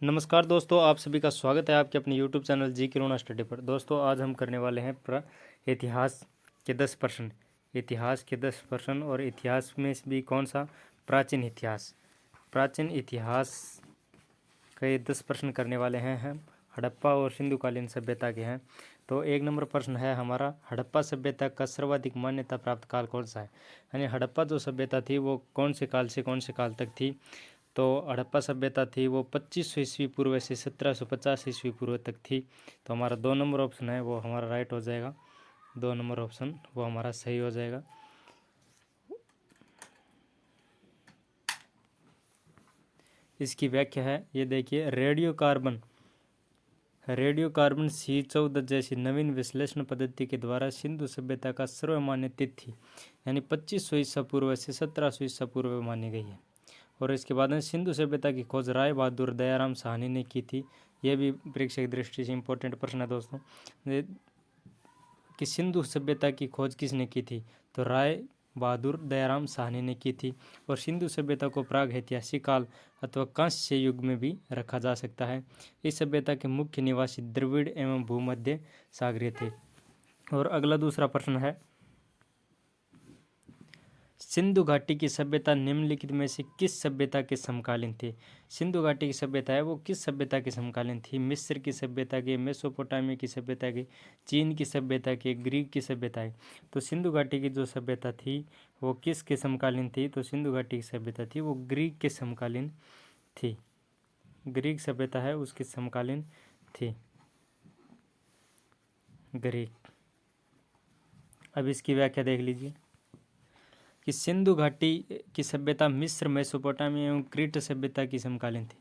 नमस्कार दोस्तों, आप सभी का स्वागत है आपके अपने YouTube चैनल जी किरोना स्टडी पर। दोस्तों आज हम करने वाले हैं इतिहास के 10 प्रश्न। इतिहास के 10 प्रश्न और इतिहास में भी कौन सा? प्राचीन इतिहास। प्राचीन इतिहास के 10 प्रश्न करने वाले हैं हम। हड़प्पा और सिंधुकालीन सभ्यता के हैं। तो 1 नंबर प्रश्न है हमारा, हड़प्पा सभ्यता का सर्वाधिक मान्यता प्राप्त काल कौन सा है? यानी हड़प्पा जो सभ्यता थी वो कौन से काल से कौन से काल तक थी? तो हड़प्पा सभ्यता थी वो 2500 ईस्वी पूर्व से 1750 ईस्वी पूर्व तक थी। तो हमारा 2 नंबर ऑप्शन है वो हमारा राइट हो जाएगा। 2 नंबर ऑप्शन वो हमारा सही हो जाएगा। इसकी व्याख्या है, ये देखिए, रेडियो कार्बन C14 जैसी नवीन विश्लेषण पद्धति के द्वारा सिंधु सभ्यता का सर्वमान्य तिथि यानी 2500 ईसा पूर्व से 1700 ईसा पूर्व मानी गई है। और इसके बाद में सिंधु सभ्यता की खोज राय बहादुर दयाराम साहनी ने की थी। यह भी परीक्षा की दृष्टि से इम्पोर्टेंट प्रश्न है दोस्तों, कि सिंधु सभ्यता की खोज किसने की थी? तो राय बहादुर दयाराम साहनी ने की थी। और सिंधु सभ्यता को प्राग ऐतिहासिक काल अथवा कांस्य युग में भी रखा जा सकता है। इस सभ्यता के मुख्य निवासी द्रविड़ एवं भूमध्य सागरीय थे। और अगला दूसरा प्रश्न है, सिंधु घाटी की सभ्यता निम्नलिखित में से किस सभ्यता के समकालीन थी? सिंधु घाटी की सभ्यता है वो किस सभ्यता के समकालीन थी? मिस्र की सभ्यता के, मेसोपोटामिया की सभ्यता के, चीन की सभ्यता के, ग्रीक की सभ्यता है? तो सिंधु घाटी की जो सभ्यता थी वो किसके समकालीन थी? तो सिंधु घाटी की सभ्यता थी वो ग्रीक के समकालीन थी। ग्रीक सभ्यता है उसके समकालीन थी, ग्रीक। अब इसकी व्याख्या देख लीजिए कि सिंधु घाटी की सभ्यता मिस्र, मेसोपोटामिया एवं क्रीट सभ्यता की समकालीन थी।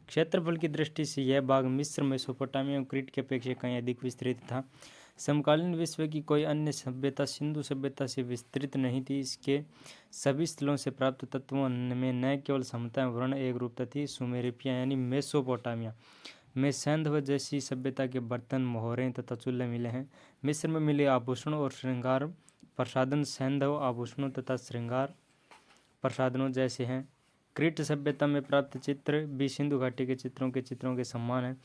क्षेत्रफल की दृष्टि से यह भाग मिस्र, मेसोपोटामिया एवं क्रीट की अपेक्षा कहीं अधिक विस्तृत था। समकालीन विश्व की कोई अन्य सभ्यता सिंधु सभ्यता से विस्तृत नहीं थी। इसके सभी स्थलों से प्राप्त तत्वों में न केवल समता वर्ण एक रूपता थी। सुमेरिया यानी मेसोपोटामिया में सैंधव जैसी सभ्यता के बर्तन, मोहरें तथा चूल्हे मिले हैं। मिस्र में मिले आभूषणों और श्रृंगार प्रसाधन सैंधव आभूषणों तथा श्रृंगार प्रसाधनों जैसे हैं। क्रीट सभ्यता में प्राप्त चित्र भी सिंधु घाटी के चित्रों के समान है।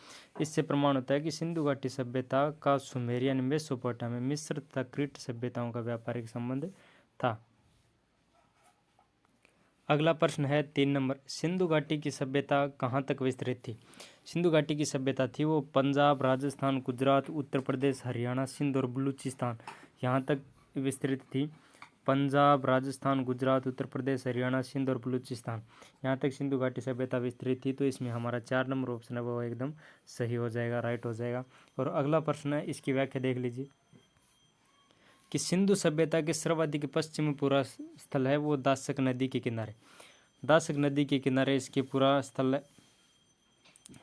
इससे प्रमाण होता है कि सिंधु घाटी सभ्यता का सुमेरियन, मेसोपोटामिया, मिस्र तथा क्रीट सभ्यताओं का व्यापारिक संबंध था। अगला प्रश्न है 3 नंबर, सिंधु घाटी की सभ्यता कहाँ तक विस्तृत थी? सिंधु घाटी की सभ्यता थी वो पंजाब, राजस्थान, गुजरात, उत्तर प्रदेश, हरियाणा, सिंध और बलूचिस्तान यहाँ तक विस्तृत थी। पंजाब, राजस्थान, गुजरात, उत्तर प्रदेश, हरियाणा, सिंध और बलूचिस्तान यहाँ तक सिंधु घाटी सभ्यता विस्तृत थी। तो इसमें हमारा 4 नंबर ऑप्शन है वो एकदम सही हो जाएगा, राइट हो जाएगा। और अगला प्रश्न है, इसकी व्याख्या देख लीजिए कि सिंधु सभ्यता के सर्वाधिक पश्चिमी पूरा स्थल है वो दासक नदी के किनारे। दासक नदी के किनारे इसके पूरा स्थल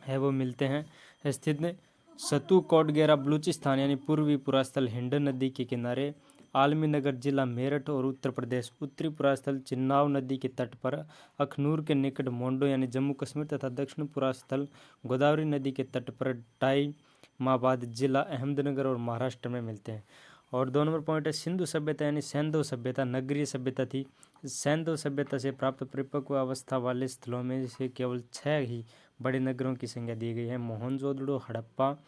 है वो मिलते हैं स्थित सतु कोटगेरा बलूचिस्तान यानी पूर्वी पुरास्थल हिंड नदी के किनारे, आलमी नगर जिला मेरठ और उत्तर प्रदेश। उत्तरी पुरास्थल चिन्नाव नदी के तट पर, अखनूर के निकट मोन्डो यानी जम्मू कश्मीर तथा दक्षिण पुरास्थल गोदावरी नदी के तट पर टाइमाबाद जिला अहमदनगर और महाराष्ट्र में मिलते हैं। और 2 नंबर पॉइंट है, सिंधु सभ्यता यानी सैंधव सभ्यता नगरीय सभ्यता थी। सैंधव सभ्यता से प्राप्त परिपक्व अवस्था वाले स्थलों में से केवल 6 ही बड़े नगरों की संज्ञा दी गई है। मोहनजोदड़ो, हड़प्पा,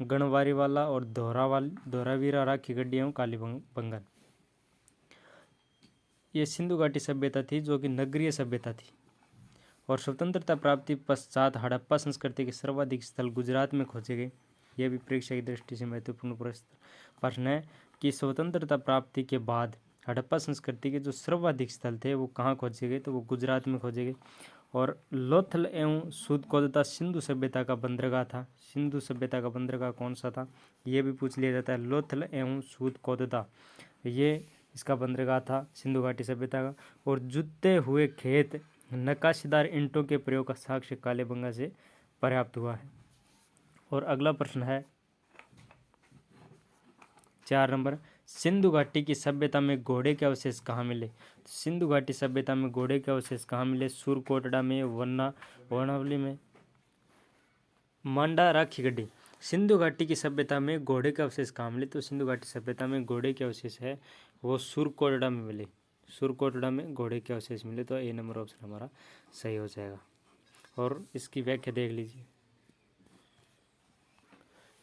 गणवारीवाला और धोरावीरा, राखी गड्डी एवं कालीबंगन। ये सिंधु घाटी सभ्यता थी जो कि नगरीय सभ्यता थी। और स्वतंत्रता प्राप्ति पश्चात हड़प्पा संस्कृति के सर्वाधिक स्थल गुजरात में खोजे गए। यह भी परीक्षा की दृष्टि से महत्वपूर्ण प्रश्न है कि स्वतंत्रता प्राप्ति के बाद हड़प्पा संस्कृति के जो सर्वाधिक स्थल थे वो कहाँ खोजे गए? तो वो गुजरात में खोजे गए। और लोथल एवं सूदकोदता सिंधु सभ्यता का बंदरगाह था। सिंधु सभ्यता का बंदरगाह कौन सा था ये भी पूछ लिया जाता है। लोथल एवं सूदकोदता ये इसका बंदरगाह था सिंधु घाटी सभ्यता का। और जुते हुए खेत, नक्काशीदार ईंटों के प्रयोग का साक्ष्य कालीबंगा से पर्याप्त हुआ है। और अगला प्रश्न है 4 नंबर, सिंधु घाटी की सभ्यता में घोड़े के अवशेष कहाँ मिले? सिंधु घाटी सभ्यता में घोड़े के अवशेष कहाँ मिले? सुरकोटड़ा में, वर्णावली में, मांडा, राखी गड्डी। सिंधु घाटी की सभ्यता में घोड़े के अवशेष कहाँ मिले? तो सिंधु घाटी सभ्यता में घोड़े के अवशेष है वो सुरकोटड़ा में मिले। सुरकोटड़ा में घोड़े के अवशेष मिले। तो ए नंबर ऑप्शन हमारा सही हो जाएगा। और इसकी व्याख्या देख लीजिए।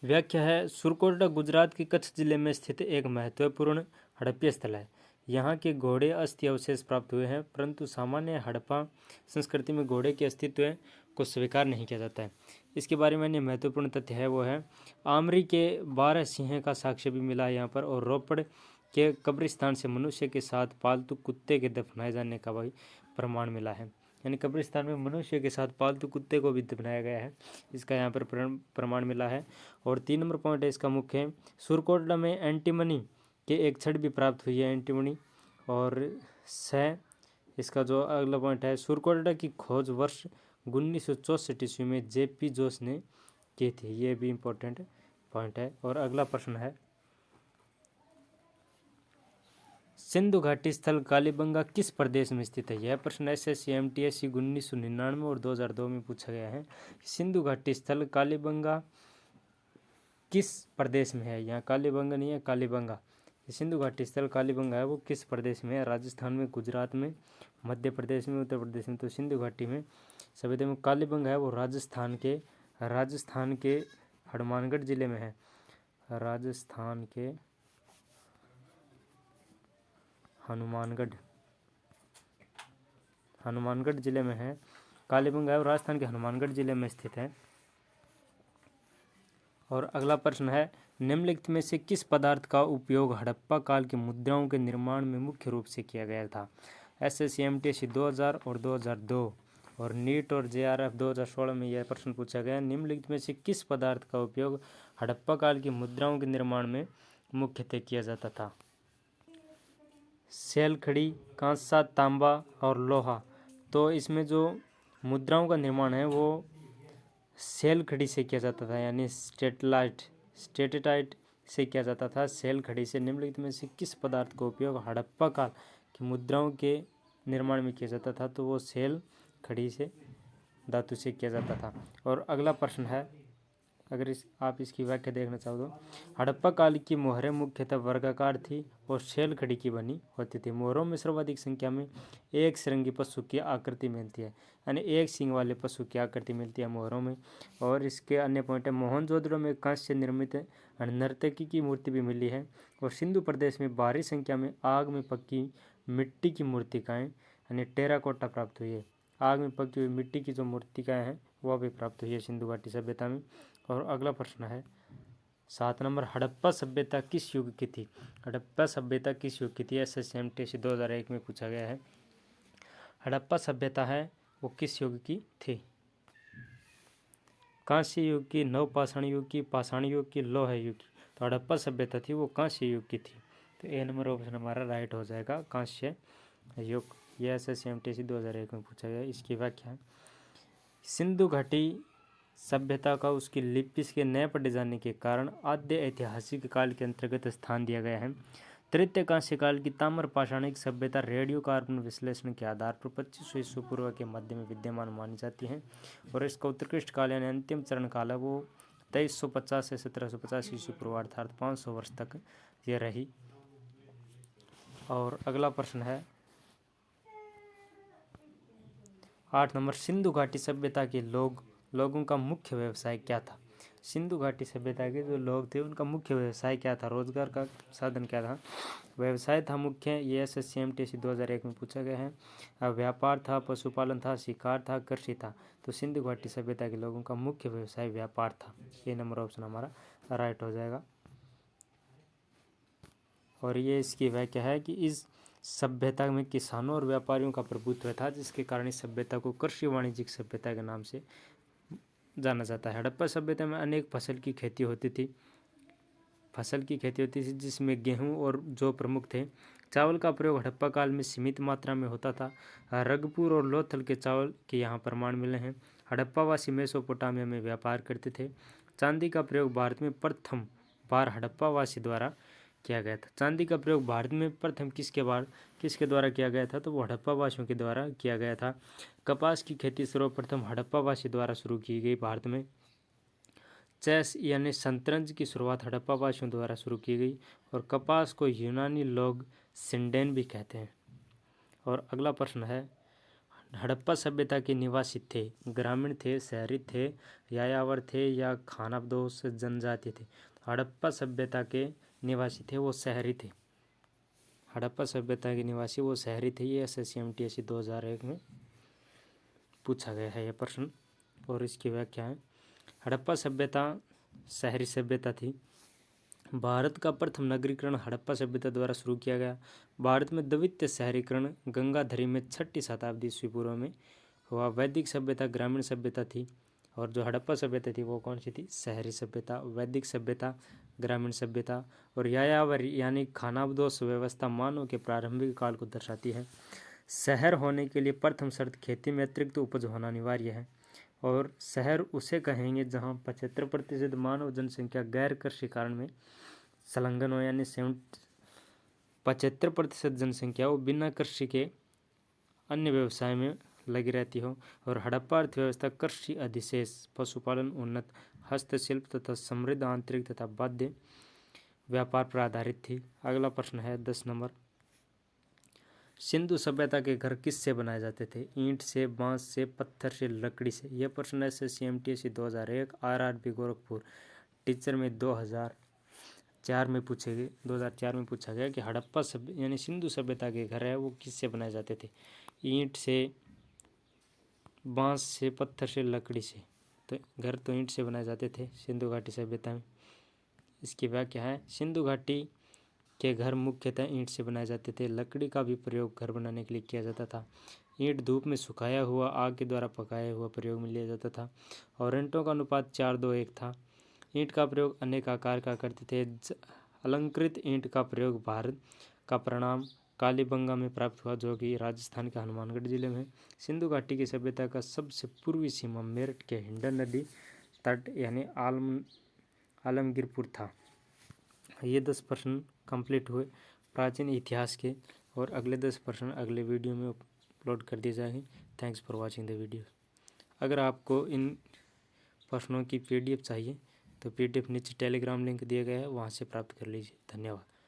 व्याख्या है, सुरकोटड़ा गुजरात के कच्छ जिले में स्थित एक महत्वपूर्ण हड़प्पीय स्थल है। यहाँ के घोड़े अस्थि अवशेष प्राप्त हुए हैं, परंतु सामान्य हड़प्पा संस्कृति में घोड़े के अस्तित्व को स्वीकार नहीं किया जाता है। इसके बारे में अन्य महत्वपूर्ण तथ्य है वो है, आमरी के 12 सिंह का साक्ष्य भी मिला है यहाँ पर, और रोपड़ के कब्रिस्तान से मनुष्य के साथ पालतू कुत्ते के दफनाए जाने का भी प्रमाण मिला है। यानी कब्रिस्तान में मनुष्य के साथ पालतू कुत्ते को भी दफनाया गया है, इसका यहाँ पर प्रमाण मिला है। और 3 नंबर पॉइंट है इसका मुख्य, सुरकोटड़ा में एंटीमनी के एक छड़ भी प्राप्त हुई है, एंटीमनी। और इसका जो अगला पॉइंट है, सुरकोटड़ा की खोज वर्ष 1964 ईस्वी में JP जोश ने की थी, ये भी इम्पोर्टेंट पॉइंट है। और अगला प्रश्न है, सिंधु घाटी स्थल कालीबंगा किस प्रदेश में स्थित है? यह प्रश्न SSC MTSC 1999 और 2002 में पूछा गया है। सिंधु घाटी स्थल कालीबंगा किस प्रदेश में है? यहाँ कालीबंगा नहीं है, कालीबंगा। सिंधु घाटी स्थल कालीबंगा है, वो किस प्रदेश में है? राजस्थान में, गुजरात में, मध्य प्रदेश में, उत्तर प्रदेश में। तो सिंधु घाटी में सभ्यता में कालीबंगा है वो राजस्थान के हनुमानगढ़ जिले में है। राजस्थान के हनुमानगढ़ जिले में है कालीबंगा, और राजस्थान के हनुमानगढ़ जिले में स्थित है। और अगला प्रश्न है, निम्नलिखित में से किस पदार्थ का उपयोग हड़प्पा काल की मुद्राओं के निर्माण में मुख्य रूप से किया गया था? SSC MTSC 2000 और 2002 और नीट और JRF 2016 में यह प्रश्न पूछा गया। निम्नलिखित में से किस पदार्थ का उपयोग हड़प्पा काल की मुद्राओं के निर्माण में मुख्यतः किया जाता था? सेल खड़ी, कांसा, तांबा और लोहा। तो इसमें जो मुद्राओं का निर्माण है वो सेल खड़ी से किया जाता था, यानी स्टेटेटाइट से किया जाता था, सेल खड़ी से। निम्नलिखित में से किस पदार्थ का उपयोग हड़प्पा काल की मुद्राओं के निर्माण में किया जाता था? तो वो सेल खड़ी से, धातु से किया जाता था। और अगला प्रश्न है, अगर आप इसकी व्याख्या देखना चाहो तो, हड़प्पा काल की मोहरें मुख्यतः वर्गाकार थी और शैल खड़ी की बनी होती थी। मोहरों में सर्वाधिक संख्या में एक श्रृंगी पशु की आकृति मिलती है, यानी एक सींग वाले पशु की आकृति मिलती है मोहरों में। और इसके अन्य पॉइंट है, मोहनजोदड़ो में कांस्य से निर्मित नर्तकी की मूर्ति भी मिली है। और सिंधु प्रदेश में भारी संख्या में आग में पकी मिट्टी की मूर्तिकाएँ यानी टेराकोटा प्राप्त हुई है। आग में पकी हुई मिट्टी की जो मूर्तिकाएँ हैं वह भी प्राप्त हुई है सिंधु घाटी सभ्यता में। और अगला प्रश्न है 7 नंबर, हड़प्पा सभ्यता किस युग की थी? हड़प्पा सभ्यता किस युग की थी? SSC MTSC 2001 में पूछा गया है। हड़प्पा सभ्यता है वो किस युग की थी? कांस्य युग की, नवपाषाण युग की, पाषाण युग की, लौह युग की। तो हड़प्पा सभ्यता थी वो कांस्य युग की थी। तो A नंबर ऑप्शन हमारा राइट हो जाएगा, कांस्य युग। यह SSC MTSC 2001 में पूछा गया। इसकी व्याख्या, सिंधु घाटी सभ्यता का उसकी लिपि के नए पढ़े जाने के कारण आद्य ऐतिहासिक काल के अंतर्गत स्थान दिया गया है। तृतीय कांस्य काल की ताम्र पाषाणिक सभ्यता रेडियो कार्बन विश्लेषण के आधार पर 2500 ईस्वी पूर्व के मध्य में विद्यमान मानी जाती है। और इसका उत्कृष्ट काल यानी अंतिम चरण काल है वो 2350 से 1750 ईस्वी पूर्व, अर्थात 500 वर्ष तक ये रही। और अगला प्रश्न है 8 नंबर, सिंधु घाटी सभ्यता के लोगों का मुख्य व्यवसाय क्या था? सिंधु घाटी सभ्यता के जो लोग थे उनका मुख्य व्यवसाय क्या था? रोजगार का साधन क्या था? व्यवसाय था मुख्य, ये SSC MTSC 2001 में पूछा गया है। व्यापार था, पशुपालन था, शिकार था, कृषि था। तो सिंधु घाटी सभ्यता के लोगों का मुख्य व्यवसाय व्यापार था। ये नंबर ऑप्शन हमारा राइट हो जाएगा। और ये इसकी व्याख्या है कि इस सभ्यता में किसानों और व्यापारियों का प्रभुत्व था, जिसके कारण इस सभ्यता को कृषि वाणिज्यिक सभ्यता के नाम से जाना जाता है। हड़प्पा सभ्यता में अनेक फसल की खेती होती थी, जिसमें गेहूं और जौ प्रमुख थे। चावल का प्रयोग हड़प्पा काल में सीमित मात्रा में होता था। रगपुर और लोथल के चावल के यहाँ प्रमाण मिले हैं। हड़प्पावासी मेसोपोटामिया में व्यापार करते थे। चांदी का प्रयोग भारत में प्रथम बार हड़प्पावासी द्वारा किया गया था। चांदी का प्रयोग भारत में प्रथम किसके द्वारा किया गया था? तो वो हड़प्पावासियों के द्वारा किया गया था। कपास की खेती सर्वप्रथम हड़प्पावासी द्वारा शुरू की गई भारत में। चेस यानी शतरंज की शुरुआत हड़प्पावासियों द्वारा शुरू की गई। और कपास को यूनानी लोग सिंडेन भी कहते हैं। और अगला प्रश्न है हड़प्पा सभ्यता के निवासी थे, ग्रामीण थे, शहरी थे, यायावर थे या खानाबदोश जनजाति थे। हड़प्पा सभ्यता के निवासी थे वो शहरी थे। हड़प्पा सभ्यता के निवासी वो शहरी थे। ये SSC MTSC 2001 में पूछा गया है यह प्रश्न। और इसकी व्याख्या है, हड़प्पा सभ्यता शहरी सभ्यता थी। भारत का प्रथम नगरीकरण हड़प्पा सभ्यता द्वारा शुरू किया गया। भारत में द्वितीय शहरीकरण गंगाधरी में 6ठी शताब्दी ईस्वी पूर्व में हुआ। वैदिक सभ्यता ग्रामीण सभ्यता थी और जो हड़प्पा सभ्यता थी वो कौन सी थी? शहरी सभ्यता। वैदिक सभ्यता ग्रामीण सभ्यता। और यायावर यानी खानाबदोश व्यवस्था मानव के प्रारंभिक काल को दर्शाती है। शहर होने के लिए प्रथम शर्त खेती में अतिरिक्त उपज होना अनिवार्य है। और शहर उसे कहेंगे जहाँ 75% मानव जनसंख्या गैर कृषि कारण में संलग्न हो, यानी 75% जनसंख्या वो बिना कृषि के अन्य व्यवसाय में लगी रहती हो। और हड़प्पा अर्थव्यवस्था कृषि अधिशेष, पशुपालन, उन्नत हस्तशिल्प तथा समृद्ध आंतरिक तथा बाध्य व्यापार पर आधारित थी। अगला प्रश्न है 10 नंबर, सिंधु सभ्यता के घर किससे बनाए जाते थे? ईंट से, बांस से, पत्थर से, लकड़ी से। यह प्रश्न SSC MTSC 2001 RRB Gorakhpur teacher में 2004 में पूछा गया कि हड़प्पा सभ्य यानी सिंधु सभ्यता के घर है वो किससे बनाए जाते थे? ईंट से, बांस से, पत्थर से, लकड़ी से। तो घर तो ईंट से बनाए जाते थे सिंधु घाटी सभ्यता में। इसकी व्याख्या है, सिंधु घाटी के घर मुख्यतः ईंट से बनाए जाते थे। लकड़ी का भी प्रयोग घर बनाने के लिए किया जाता था। ईंट धूप में सुखाया हुआ, आग के द्वारा पकाया हुआ प्रयोग में लिया जाता था। और ईंटों का अनुपात 4:2:1 था। ईंट का प्रयोग अनेक आकार का करते थे। अलंकृत ईंट का प्रयोग भारत का परिणाम कालीबंगा में प्राप्त हुआ, जो कि राजस्थान के हनुमानगढ़ जिले में। सिंधु घाटी की सभ्यता का सबसे पूर्वी सीमा मेरठ के हिंडन नदी तट यानी आलमगीरपुर था। ये 10 प्रश्न कंप्लीट हुए प्राचीन इतिहास के, और अगले 10 प्रश्न अगले वीडियो में अपलोड कर दिए जाएंगे। Thanks for watching the video. अगर आपको इन प्रश्नों की PDF चाहिए तो PDF नीचे टेलीग्राम लिंक दिया गया है, वहाँ से प्राप्त कर लीजिए। धन्यवाद।